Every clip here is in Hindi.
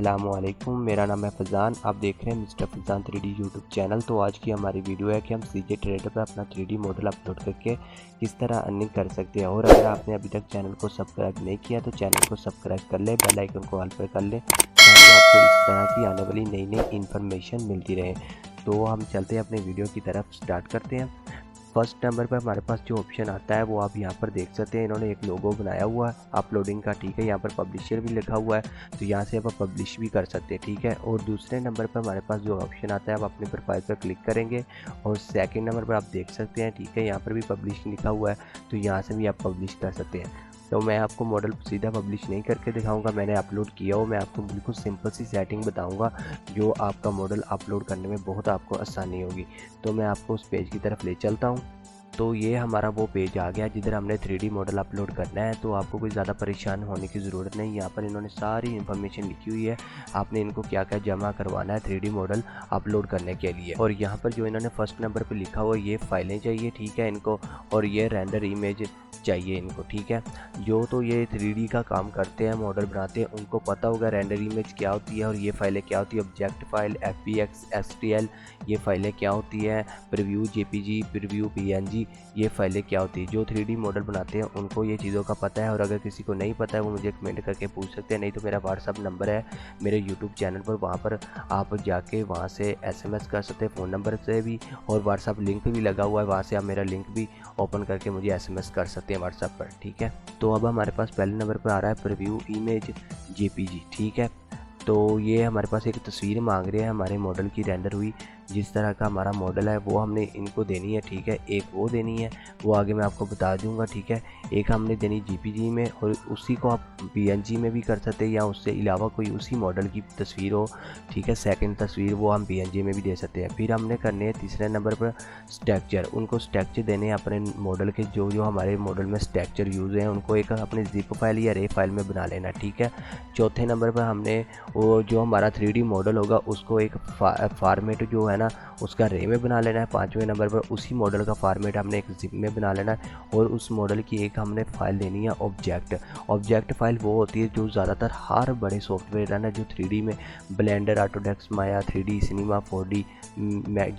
अस्सलामुअलैकुम, मेरा नाम है फज़ान। आप देख रहे हैं मिस्टर फज़ान 3D यूट्यूब चैनल। तो आज की हमारी वीडियो है कि हम CJ ट्रेडर पर अपना 3D मॉडल अपलोड करके किस तरह अर्निंग कर सकते हैं। और अगर आपने अभी तक चैनल को सब्सक्राइब नहीं किया तो चैनल को सब्सक्राइब कर लें, बेल आइकन को ऑल पर कर लें ताकि आपको इस तरह की आने वाली नई नई इन्फॉर्मेशन मिलती रहे। तो हम चलते हैं अपने वीडियो की तरफ, स्टार्ट करते हैं। फर्स्ट नंबर पर हमारे पास जो ऑप्शन आता है वो आप यहाँ पर देख सकते हैं। इन्होंने एक लोगो बनाया हुआ है अपलोडिंग का, ठीक है। यहाँ पर पब्लिशर भी लिखा हुआ है, तो यहाँ से आप पब्लिश भी कर सकते हैं, ठीक है। और दूसरे नंबर पर हमारे पास जो ऑप्शन आता है, आप अपने प्रोफाइल पर क्लिक करेंगे और सेकंड नंबर पर आप देख सकते हैं, ठीक है। यहाँ पर भी पब्लिश लिखा हुआ है, तो यहाँ से भी आप पब्लिश कर सकते हैं। तो मैं आपको मॉडल सीधा पब्लिश नहीं करके दिखाऊंगा, मैंने अपलोड किया हो। मैं आपको बिल्कुल सिंपल सी सेटिंग बताऊंगा जो आपका मॉडल अपलोड करने में बहुत आपको आसानी होगी। तो मैं आपको उस पेज की तरफ ले चलता हूँ। तो ये हमारा वो पेज आ गया जिधर हमने 3D मॉडल अपलोड करना है। तो आपको कोई ज़्यादा परेशान होने की ज़रूरत नहीं। यहाँ पर इन्होंने सारी इन्फॉर्मेशन लिखी हुई है, आपने इनको क्या क्या जमा करवाना है 3D मॉडल अपलोड करने के लिए। और यहाँ पर जो इन्होंने फर्स्ट नंबर पे लिखा हुआ ये फाइलें चाहिए, ठीक है इनको, और ये रेंडर इमेज चाहिए इनको, ठीक है। जो तो ये 3D का काम करते हैं, मॉडल बनाते हैं, उनको पता होगा रेंडर इमेज क्या होती है और ये फाइलें क्या होती है। ऑब्जेक्ट फाइल, FBX, STL ये फाइलें क्या होती है, प्रीव्यू JPG, प्रीव्यू PNG ये फाइलें क्या होती है। जो 3D मॉडल बनाते हैं उनको ये चीज़ों का पता है। और अगर किसी को नहीं पता है वो मुझे कमेंट करके पूछ सकते हैं, नहीं तो मेरा WhatsApp नंबर है मेरे YouTube चैनल पर, वहाँ पर आप जाके वहाँ से SMS कर सकते हैं फ़ोन नंबर से भी, और WhatsApp लिंक भी लगा हुआ है, वहाँ से आप मेरा लिंक भी ओपन करके मुझे SMS कर सकते हैं WhatsApp पर, ठीक है। तो अब हमारे पास पहले नंबर पर आ रहा है प्रीव्यू इमेज JPG, ठीक है। तो ये हमारे पास एक तस्वीर मांग रहे हैं हमारे मॉडल की रेंडर हुई, जिस तरह का हमारा मॉडल है वो हमने इनको देनी है, ठीक है। एक वो देनी है, वो आगे मैं आपको बता दूंगा, ठीक है। एक हमने देनी JPG में, और उसी को आप PNG में भी कर सकते हैं, या उससे अलावा कोई उसी मॉडल की तस्वीर हो, ठीक है, सेकंड तस्वीर, वो हम PNG में भी दे सकते हैं। फिर हमने करने हैं तीसरे नंबर पर स्ट्रक्चर, उनको स्ट्रक्चर देने हैं अपने मॉडल के, जो जो हमारे मॉडल में स्ट्रक्चर यूज़ हैं उनको एक अपने जिप फाइल या रे फाइल में बना लेना, ठीक है। चौथे नंबर पर हमने वो जो हमारा 3D मॉडल होगा उसको एक फॉर्मेट जो है ना उसका रे में बना लेना है। पाँचवें नंबर पर उसी मॉडल का फॉर्मेट हमने एक जिप में बना लेना है, और उस मॉडल की एक हमने फाइल देनी है ऑब्जेक्ट फाइल। वो होती है जो ज़्यादातर हर बड़े सॉफ्टवेयर है ना जो 3D में, ब्लेंडर, ऑटोडेस्क, माया, 3D सिनेमा, 4D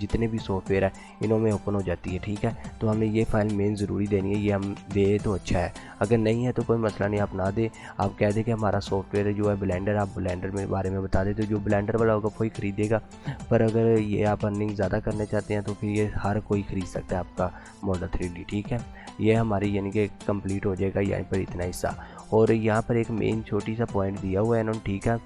जितने भी सॉफ्टवेयर है इनों में ओपन हो जाती है, ठीक है। तो हमें ये फाइल मेन ज़रूरी देनी है, ये हम दे तो अच्छा है, अगर नहीं है तो कोई मसला नहीं, आप ना दे, आप कह दें कि हमारा सॉफ्टवेयर जो है ब्लेंडर, आप ब्लेंडर में बारे में बता दें, तो जो ब्लेंडर वाला होगा वही खरीदेगा। पर अगर ये आप अर्निंग ज़्यादा करना चाहते हैं तो फिर ये हर कोई ख़रीद सकता है आपका मॉडल 3D, ठीक है। ये हमारी यानी कि कंप्लीट हो जाएगा यहाँ पर इतना हिस्सा। और यहाँ पर एक मेन छोटी सा पॉइंट दिया हुआ है इन्होंने, ठीक है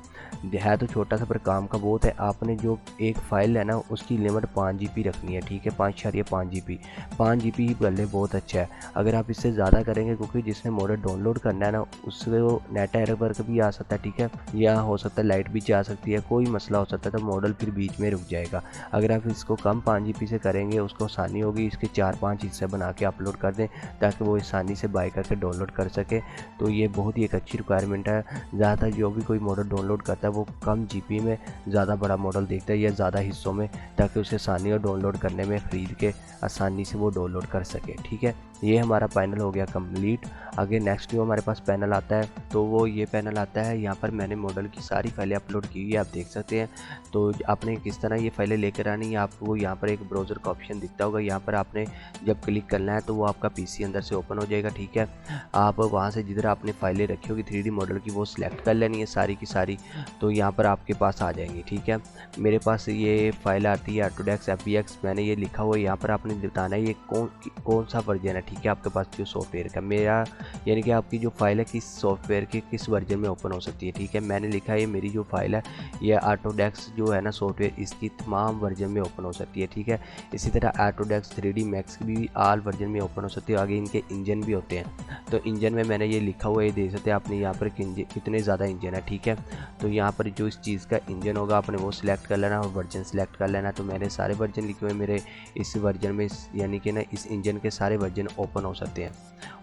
तो छोटा सा पर काम का बहुत है। आपने जो एक फ़ाइल है ना उसकी लिमिट 5 GB रखनी है, ठीक है, 5.5 GB, 5 GB ही पहले बहुत अच्छा है। अगर आप इससे ज़्यादा करेंगे, क्योंकि जिसने मॉडल डाउनलोड करना है ना उसको नेट एरर भी आ सकता है, ठीक है, या हो सकता है लाइट भी जा सकती है, कोई मसला हो सकता है, तो मॉडल फिर बीच में रुक जाएगा। अगर आप इसको कम 5 GB से करेंगे उसको आसानी होगी, इसके 4-5 हिस्से बना के अपलोड कर दें ताकि वो आसानी से बाय करके डाउनलोड कर सके। तो ये बहुत ही एक अच्छी रिक्वायरमेंट है। ज़्यादातर जो भी कोई मॉडल डाउनलोड करता है वो कम GB में ज़्यादा बड़ा मॉडल देखता है या ज़्यादा हिस्सों में, ताकि उसे आसानी हो डाउनलोड करने में, ख़रीद के आसानी से वो डाउनलोड कर सके, ठीक है। ये हमारा पैनल हो गया कंप्लीट। आगे नेक्स्ट जो हमारे पास पैनल आता है तो वो ये पैनल आता है। यहाँ पर मैंने मॉडल की सारी फाइलें अपलोड की हुई है, आप देख सकते हैं। तो आपने किस तरह ये फाइलें लेकर आनी है, आपको यहाँ पर एक ब्राउज़र का ऑप्शन दिखता होगा, यहाँ पर आपने जब क्लिक करना है तो वो आपका PC अंदर से ओपन हो जाएगा, ठीक है। आप वहाँ से जिधर आपने फाइलें रखी होगी 3D मॉडल की वो सिलेक्ट कर लेनी है सारी की सारी, तो यहाँ पर आपके पास आ जाएंगी, ठीक है। मेरे पास ये फाइल आती है ऑटोडेस्क FBX, मैंने ये लिखा हुआ है, यहाँ पर आपने बताना है ये कौन सा वर्जन है, ठीक है, आपके पास जो सॉफ्टवेयर का। मेरा यानी कि आपकी जो फाइल है किस सॉफ्टवेयर के किस वर्जन में ओपन हो सकती है, ठीक है। मैंने लिखा है ये मेरी जो फाइल है ये ऑटोडेस्क जो है ना सॉफ्टवेयर, इसकी तमाम वर्जन में ओपन हो सकती है, ठीक है। इसी तरह ऑटोडेस्क 3D मैक्स भी ऑल वर्जन में ओपन हो सकती है। आगे इनके इंजन भी होते हैं, तो इंजन में मैंने ये लिखा हुआ है, ये दे सकते हैं आपने यहाँ पर कितने ज़्यादा इंजन है, ठीक है। तो यहाँ पर जो इस चीज़ का इंजन होगा आपने वो सिलेक्ट कर लेना और वर्जन सिलेक्ट कर लेना। तो मैंने सारे वर्जन लिखे हुए मेरे इस वर्जन में, यानी कि ना इस इंजन के सारे वर्जन ओपन हो सकते हैं।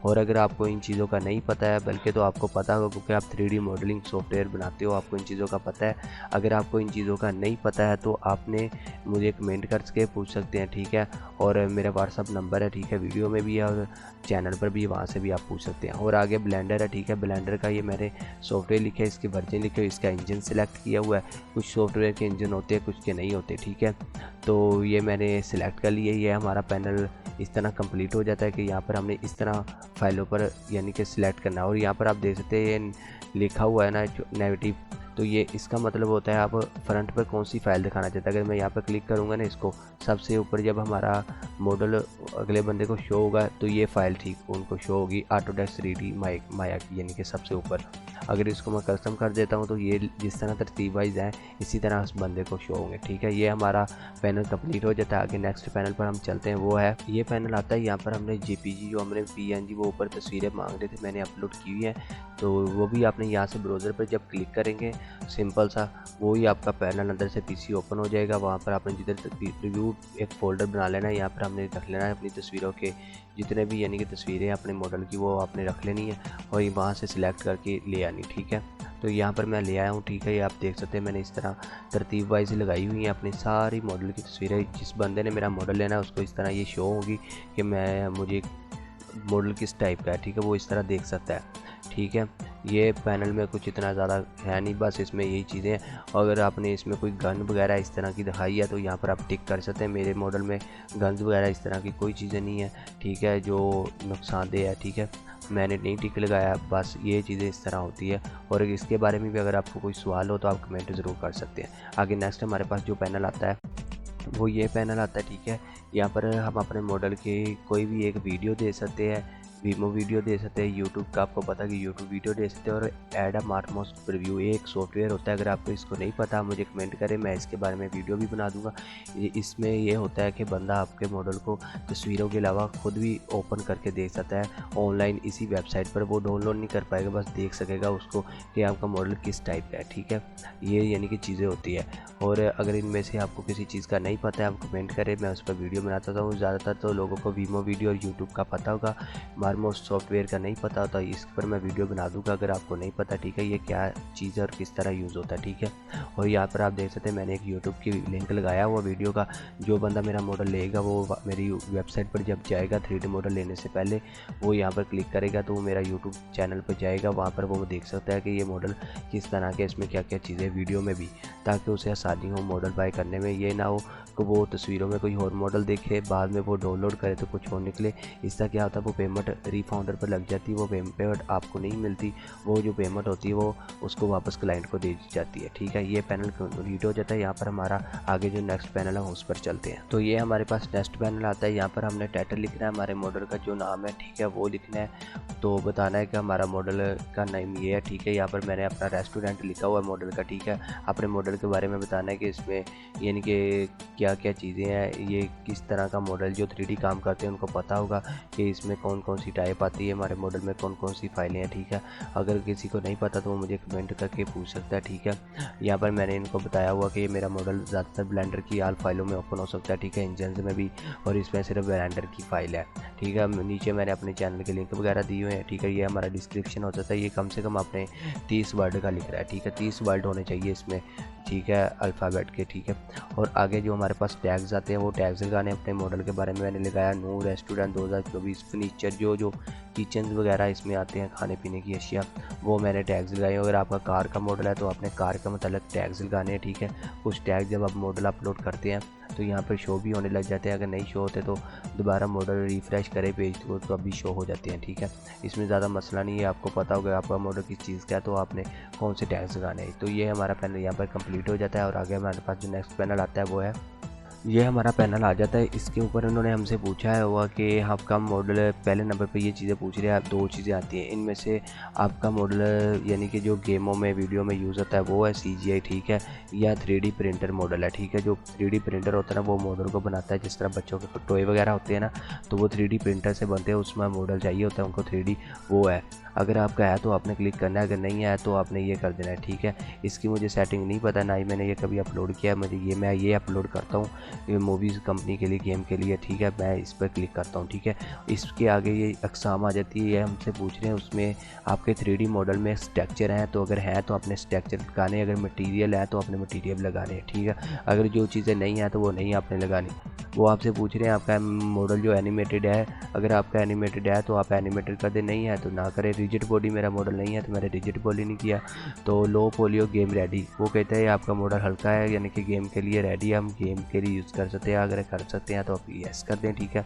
और अगर आपको इन चीज़ों का नहीं पता है, बल्कि तो आपको पता होगा क्योंकि आप 3D मॉडलिंग सॉफ्टवेयर बनाते हो, आपको इन चीज़ों का पता है। अगर आपको इन चीज़ों का नहीं पता है तो आपने मुझे कमेंट करके पूछ सकते हैं, ठीक है। और मेरा WhatsApp नंबर है, ठीक है, वीडियो में भी है और चैनल पर भी, वहाँ से भी आप पूछ सकते हैं। और आगे ब्लेंडर है, ठीक ठीक है। ब्लेंडर का ये मैंने सॉफ्टवेयर लिखा है, इसके वर्जन लिखे, इसका इंजन सेलेक्ट किया हुआ है। कुछ सॉफ्टवेयर के इंजन होते हैं, कुछ के नहीं होते, ठीक है। तो ये मैंने सिलेक्ट कर लिया। ये हमारा पैनल इस तरह कंप्लीट हो जाता है कि यहाँ पर हमने इस तरह फाइलों पर यानी कि सिलेक्ट करना है। और यहाँ पर आप देख सकते हैं ये लिखा हुआ है ना जो नेगेटिव, तो ये इसका मतलब होता है आप फ्रंट पर कौन सी फाइल दिखाना चाहते हैं। अगर मैं यहाँ पर क्लिक करूँगा ना, इसको सबसे ऊपर जब हमारा मॉडल अगले बंदे को शो होगा तो ये फाइल ठीक उनको शो होगी, ऑटोडेस्क 3D माया की, यानी कि सबसे ऊपर। अगर इसको मैं कस्टम कर देता हूँ तो ये जिस तरह तरतीब वाइज है इसी तरह उस बंदे को शो होंगे, ठीक है। ये हमारा पैनल कंप्लीट हो जाता है। आगे नेक्स्ट पैनल पर हम चलते हैं, वो है ये पैनल आता है। यहाँ पर हमने JPG जो हमने PNG वो ऊपर तस्वीरें मांग रहे थे मैंने अपलोड की हुई है, तो वो भी आपने यहाँ से ब्राउज़र पर जब क्लिक करेंगे सिंपल सा वो ही आपका पैनल अंदर से PC ओपन हो जाएगा। वहाँ पर आपने जिधर रिव्यू एक फ़ोल्डर बना लेना है, यहाँ पर हमने रख लेना है अपनी तस्वीरों के जितने भी यानी कि तस्वीरें अपने मॉडल की वो आपने रख लेनी है और ये वहाँ से सिलेक्ट करके ले आनी, ठीक है। तो यहाँ पर मैं ले आया हूँ, ठीक है। ये आप देख सकते हैं मैंने इस तरह तरतीब वाइज लगाई हुई है अपनी सारी मॉडल की तस्वीरें। जिस बंदे ने मेरा मॉडल लेना है उसको इस तरह ये शो होगी कि मुझे मॉडल किस टाइप का है, ठीक है, वो इस तरह देख सकता है, ठीक है। ये पैनल में कुछ इतना ज़्यादा है नहीं, बस इसमें यही चीज़ें हैं। अगर आपने इसमें कोई गन वगैरह इस तरह की दिखाई है तो यहाँ पर आप टिक कर सकते हैं। मेरे मॉडल में गन्स वगैरह इस तरह की कोई चीज़ें नहीं है, ठीक है, जो नुकसानदेह है, ठीक है। मैंने नहीं टिक लगाया, बस ये चीज़ें इस तरह होती है। और इसके बारे में भी अगर आपको कोई सवाल हो तो आप कमेंट ज़रूर कर सकते हैं। आगे नेक्स्ट हमारे पास जो पैनल आता है वो ये पैनल आता है, ठीक है। यहाँ पर हम अपने मॉडल के कोई भी एक वीडियो दे सकते हैं, वीमो वीडियो दे सकते हैं, यूट्यूब का आपको पता है कि यूट्यूब वीडियो दे सकते हैं, और ऐड अ मार्मोस्ट प्रीव्यू एक सॉफ्टवेयर होता है। अगर आपको इसको नहीं पता मुझे कमेंट करें, मैं इसके बारे में वीडियो भी बना दूंगा। इसमें ये होता है कि बंदा आपके मॉडल को तस्वीरों के अलावा खुद भी ओपन करके देख सकता है ऑनलाइन, इसी वेबसाइट पर। वो डाउनलोड नहीं कर पाएगा, बस देख सकेगा उसको कि आपका मॉडल किस टाइप का है, ठीक है। ये यानी कि चीज़ें होती है। और अगर इनमें से आपको किसी चीज़ का नहीं पता है आप कमेंट करें, मैं उस पर वीडियो बनाता हूँ। ज़्यादातर तो लोगों को वीमो वीडियो और यूट्यूब का पता होगा, मार्मोस्ट सॉफ्टवेयर का नहीं पता होता। इस पर मैं वीडियो बना दूंगा अगर आपको नहीं पता, ठीक है, ये क्या चीज़ है और किस तरह यूज़ होता है, ठीक है। और यहाँ पर आप देख सकते हैं मैंने एक यूट्यूब की लिंक लगाया हुआ वीडियो का। जो बंदा मेरा मॉडल लेगा वो मेरी वेबसाइट पर जब जाएगा 3D मॉडल लेने से पहले वो यहाँ पर क्लिक करेगा तो वो मेरा यूट्यूब चैनल पर जाएगा। वहाँ पर वो देख सकता है कि ये मॉडल किस तरह के, इसमें क्या क्या चीज़ें वीडियो में भी, ताकि उसे आसानी हो मॉडल बाय करने में। ये ना हो कि वो तस्वीरों में कोई और मॉडल देखे, बाद में वो डाउनलोड करे तो कुछ और निकले। इसका क्या होता है वो पेमेंट रीफाउंडर पर लग जाती है, वो पेमेंट आपको नहीं मिलती। वो जो पेमेंट होती है वो उसको वापस क्लाइंट को दे दी जाती है, ठीक है। ये पैनल कंप्लीट हो जाता है। यहाँ पर हमारा आगे जो नेक्स्ट पैनल है उस पर चलते हैं। तो ये हमारे पास नेक्स्ट पैनल आता है। यहाँ पर हमने टाइटल लिखना है, हमारे मॉडल का जो नाम है, ठीक है, वो लिखना है। तो बताना है कि हमारा मॉडल का नाम ये है, ठीक है। यहाँ पर मैंने अपना रेस्टोरेंट लिखा हुआ है मॉडल का, ठीक है। अपने मॉडल के बारे में बताना है कि इसमें यानी कि क्या क्या चीज़ें हैं, ये किस तरह का मॉडल जो 3D काम करते हैं उनको पता होगा कि इसमें कौन कौन सी टाइप आती है, हमारे मॉडल में कौन कौन सी फाइलें हैं, ठीक है। अगर किसी को नहीं पता तो वो मुझे कमेंट करके पूछ सकता है, ठीक है। यहाँ पर मैंने इनको बताया हुआ कि मेरा मॉडल ज़्यादातर ब्लेंडर की आल फाइलों में ओपन हो सकता है, ठीक है, इंजन में भी, और इसमें सिर्फ ब्लेंडर की फाइल है, ठीक है। नीचे मैंने अपने चैनल के लिंक वगैरह दिए हुए हैं, ठीक है। ये हमारा डिस्क्रिप्शन हो जाता है, ये कम से कम आपने 30 वर्ड का लिख रहा है, ठीक है, 30 वर्ड होने चाहिए इसमें, ठीक है, अल्फ़ाबेट के, ठीक है। और आगे जो हमारे पास टैग्स आते हैं वो टैग्स लगाने अपने मॉडल के बारे में मैंने लगाया न्यू रेस्टोरेंट 2024 फर्नीचर, जो किचन वगैरह इसमें आते हैं खाने पीने की अशिया, वो मैंने टैग्स लगाए। अगर आपका कार का मॉडल है तो आपने कार का मतलब टैग्स लगाने हैं, ठीक है। कुछ टैग जब आप मॉडल अपलोड करते हैं तो यहाँ पर शो भी होने लग जाते हैं, अगर नहीं शो होते तो दोबारा मॉडल रिफ़्रेश करें पेज को तो अभी शो हो जाते हैं, ठीक है। इसमें ज़्यादा मसला नहीं है, आपको पता होगा आपका मॉडल किस चीज़ का है तो आपने कौन से टैग्स लगाने हैं। तो ये हमारा पैनल यहाँ पर कंप्लीट हो जाता है। और आगे हमारे पास जो नेक्स्ट पैनल आता है वो है ये हमारा पैनल आ जाता है। इसके ऊपर उन्होंने हमसे पूछा है हुआ कि आपका मॉडल, पहले नंबर पे ये चीज़ें पूछ रहे हैं, दो चीज़ें आती हैं इनमें से आपका मॉडल यानी कि जो गेमों में वीडियो में यूज़ होता है वो है CGI, ठीक है, या 3D प्रिंटर मॉडल है, ठीक है। जो 3D प्रिंटर होता है ना वो मॉडल को बनाता है, जिस तरह बच्चों के टॉय वगैरह होते हैं ना तो वो 3D प्रिंटर से बनते हैं, उसमें मॉडल चाहिए होता है उनको 3D, वो है। अगर आपका है तो आपने क्लिक करना है, अगर नहीं है तो आपने ये कर देना है, ठीक है। इसकी मुझे सेटिंग नहीं पता, ना ही मैंने ये कभी अपलोड किया है, मैं ये अपलोड करता हूँ मूवीज़ कंपनी के लिए, गेम के लिए, ठीक है। मैं इस पर क्लिक करता हूँ, ठीक है। इसके आगे ये अक़साम आ जाती है, ये हमसे पूछ रहे हैं उसमें आपके 3D मॉडल में स्ट्रक्चर हैं, तो अगर हैं तो अपने स्ट्रक्चर लगाने, अगर मटेरियल है तो अपने मटेरियल लगाने हैं, ठीक है। अगर जो चीज़ें नहीं हैं तो वो नहीं आपने लगानी। वो आपसे पूछ रहे हैं आपका मॉडल जो एनिमेटेड है, अगर आपका एनिमेटेड है तो आप एनिमेटेड कर दें, नहीं है तो ना करें। रिजिड बॉडी मेरा मॉडल नहीं है तो मैंने रिजिड बॉडी नहीं किया। तो लो पोलियो गेम रेडी, वो कहते हैं आपका मॉडल हल्का है, यानी कि गेम के लिए रेडी है, हम गेम के लिए यूज़ कर सकते हैं। अगर कर सकते हैं तो आप यस कर दें, ठीक है।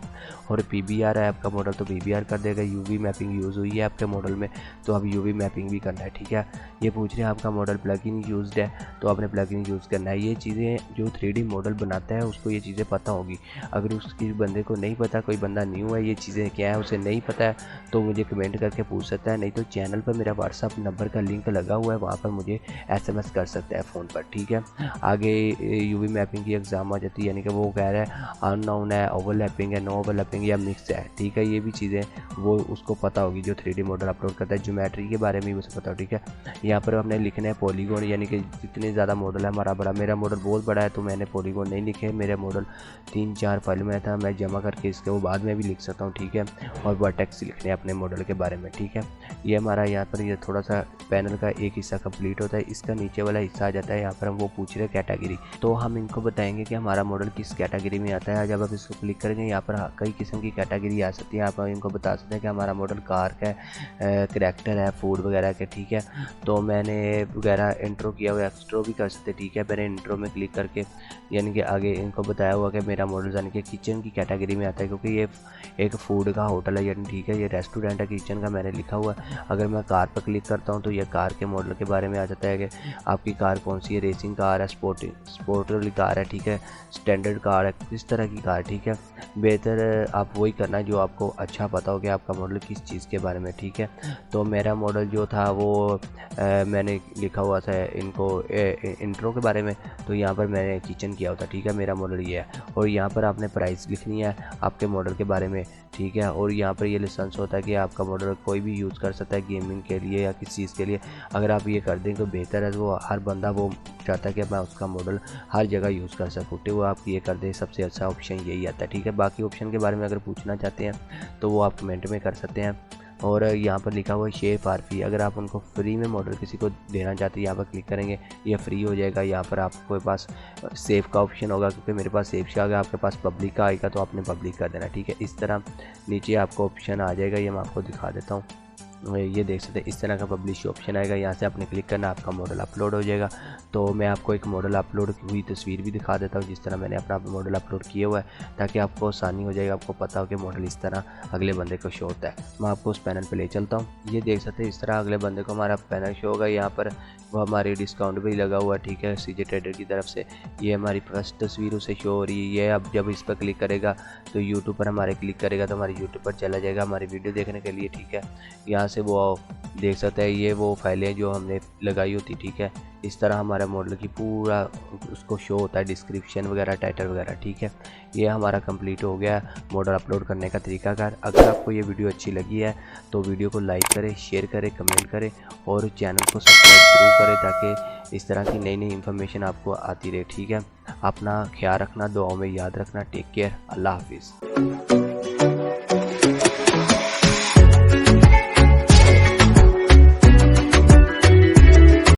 और PBR है आपका मॉडल तो PBR कर देगा। UV मैपिंग यूज़ हुई है आपके मॉडल में तो अब UV मैपिंग भी करना है, ठीक है। ये पूछ रहे हैं आपका मॉडल प्लगइन यूज्ड है तो आपने प्लगइन यूज़ करना है। ये चीज़ें जो 3D मॉडल बनाता है उसको ये चीज़ें पता होगी। अगर उसकी बंदे को नहीं पता, कोई बंदा न्यू है, ये चीज़ें क्या है उसे नहीं पता है, तो मुझे कमेंट करके पूछ सकता है, नहीं तो चैनल पर मेरा व्हाट्सअप नंबर का लिंक लगा हुआ है, वहाँ पर मुझे SMS कर सकता है फ़ोन पर, ठीक है। आगे UV मैपिंग की एग्ज़ाम आ जाती है, यानी कि वो कह रहा है अननोन है, ओवरलैपिंग है, नो ओवरलैपिंग या मिक्स है, ठीक है। ये भी चीज़ें वो उसको पता होगी जो 3D मॉडल अपलोड करता है। ज्योमेट्री के बारे में भी उसे पता हो, ठीक है। यहाँ पर हमने लिखना है पॉलीगॉन, यानी कि जितने ज़्यादा मॉडल है हमारा बड़ा, मेरा मॉडल बहुत बड़ा है तो मैंने पॉलीगॉन नहीं लिखे। मेरा मॉडल 3-4 फाइल में था, मैं जमा करके इसके वो बाद में भी लिख सकता हूँ, ठीक है। और वर्टेक्स लिखने हैं अपने मॉडल के बारे में, ठीक है। ये हमारा यहाँ पर ये थोड़ा सा पैनल का एक हिस्सा कंप्लीट होता है। इसका नीचे वाला हिस्सा आ जाता है, यहाँ पर हम वो पूछ रहे हैं कैटेगरी, तो हम इनको बताएंगे कि हमारा मॉडल किस कैटेगरी में आता है। जब आप इसको क्लिक करेंगे यहाँ पर कई किस्म की कैटेगरी आ सकती है। आप इनको बता सकते हैं कि हमारा मॉडल कार का है, करैक्टर है, फूड वगैरह के, ठीक है। तो मैंने वगैरह इंट्रो किया हुआ, एक्सट्रो भी कर सकते, ठीक है। मैंने इंट्रो में क्लिक करके यानी कि आगे इनको बताया हुआ कि मेरा मॉडल यानी कि किचन की कैटेगरी में आता है, क्योंकि ये एक फूड का होटल है, यानी ठीक है, ये रेस्टोरेंट है, किचन का मैंने लिखा हुआ है। अगर मैं कार पर क्लिक करता हूँ तो ये कार के मॉडल के बारे में आ जाता है कि आपकी कार कौन सी है, रेसिंग कार है, स्पोर्ट वाली कार है, ठीक है, स्टैंडर्ड कार है, किस तरह की कार, ठीक है। बेहतर आप वही करना है जो आपको अच्छा पता हो कि आपका मॉडल किस चीज़ के बारे में, ठीक है। तो मेरा मॉडल जो था वो मैंने लिखा हुआ था इनको इंट्रो के बारे में, तो यहाँ पर मैंने किचन किया होता, ठीक है। मेरा मॉडल ये है और यहाँ पर आपने प्राइस लिखनी है आपके मॉडल के बारे में, ठीक है। और यहाँ पर ये लाइसेंस होता है कि आपका मॉडल कोई भी यूज़ कर सकता है गेमिंग के लिए या किसी चीज़ के लिए। अगर आप ये कर दें तो बेहतर है, वो हर बंदा वो चाहता है कि मैं उसका मॉडल हर जगह यूज़ कर सकूँ, तो वो आप ये कर दें, सबसे अच्छा ऑप्शन यही आता है, ठीक है। बाकी ऑप्शन के बारे में अगर पूछना चाहते हैं तो वो आप कमेंट में कर सकते हैं। और यहाँ पर लिखा हुआ है शेप आरपी, अगर आप उनको फ्री में मॉडल किसी को देना चाहते हैं यहाँ पर क्लिक करेंगे, ये फ्री हो जाएगा। यहाँ पर आपके पास सेव का ऑप्शन होगा, क्योंकि मेरे पास सेव से आ गया, आपके पास पब्लिक का आएगा तो आपने पब्लिक कर देना, ठीक है। इस तरह नीचे आपको ऑप्शन आ जाएगा, ये मैं आपको दिखा देता हूँ, ये देख सकते हैं इस तरह का पब्लिश ऑप्शन आएगा। यहाँ से आपने क्लिक करना, आपका मॉडल अपलोड हो जाएगा। तो मैं आपको एक मॉडल अपलोड हुई तस्वीर भी दिखा देता हूँ, जिस तरह मैंने अपना मॉडल अपलोड किया हुआ है, ताकि आपको आसानी हो जाएगा, आपको पता हो कि मॉडल इस तरह अगले बंदे को शो होता है। मैं आपको उस पैनल पर ले चलता हूँ, ये देख सकते हैं इस तरह अगले बंदे को हमारा पैनल शो होगा। यहाँ पर वो हमारी डिस्काउंट भी लगा हुआ है, ठीक है, CJ ट्रेडर की तरफ से। ये हमारी फर्स्ट तस्वीर उसे शो हो रही है। ये अब जब इस पर क्लिक करेगा तो यूट्यूब पर हमारे क्लिक करेगा तो हमारे यूट्यूब पर चला जाएगा हमारी वीडियो देखने के लिए, ठीक है। यहाँ से वो देख सकते हैं, ये वो फाइलें जो हमने लगाई होती, ठीक है। इस तरह हमारा मॉडल की पूरा उसको शो होता है, डिस्क्रिप्शन वगैरह, टाइटल वगैरह, ठीक है। ये हमारा कंप्लीट हो गया मॉडल अपलोड करने का तरीकाकार। अगर आपको ये वीडियो अच्छी लगी है तो वीडियो को लाइक करें, शेयर करें, कमेंट करें और चैनल को सब्सक्राइब जरूर करें, ताकि इस तरह की नई नई इन्फॉर्मेशन आपको आती रहे, ठीक है। अपना ख्याल रखना, दुआओं में याद रखना। टेक केयर, अल्लाह हाफिज़।